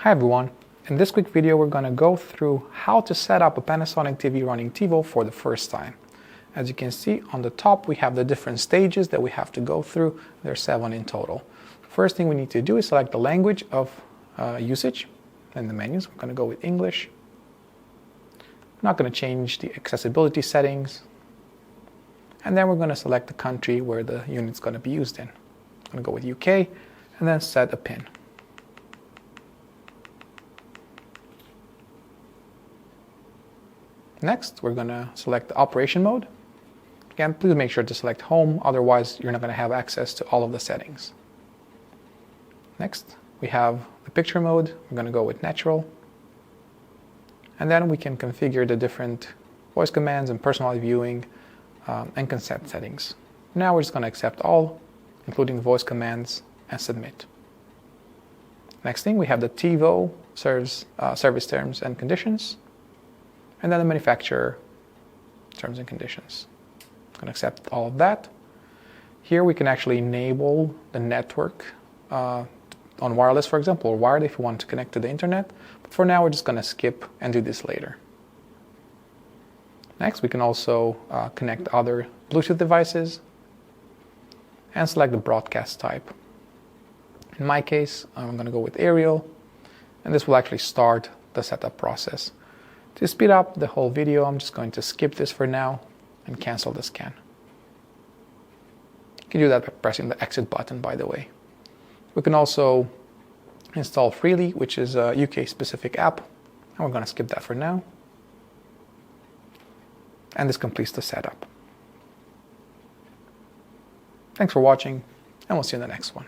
Hi everyone, in this quick video we're going to go through how to set up a Panasonic TV running TiVo for the first time. As you can see on the top we have the different stages that we have to go through. There are 7 in total. First thing we need to do is select the language of usage in the menus. We're going to go with English. I'm not going to change the accessibility settings. And then we're going to select the country where the unit's going to be used in. I'm going to go with UK and then set a PIN. Next, we're going to select the operation mode. Again, please make sure to select home, otherwise you're not going to have access to all of the settings. Next, we have the picture mode. We're going to go with natural. And then we can configure the different voice commands and personalized viewing and consent settings. Now we're just going to accept all, including the voice commands, and submit. Next thing, we have the TiVo service terms and conditions. And then the manufacturer terms and conditions. I'm going to accept all of that. Here we can actually enable the network on wireless, for example, or wired if you want to connect to the internet. But for now, we're just going to skip and do this later. Next, we can also connect other Bluetooth devices and select the broadcast type. In my case, I'm going to go with aerial, and this will actually start the setup process. To speed up the whole video, I'm just going to skip this for now and cancel the scan. You can do that by pressing the exit button, by the way. We can also install Freely, which is a UK-specific app, and we're going to skip that for now. And this completes the setup. Thanks for watching, and we'll see you in the next one.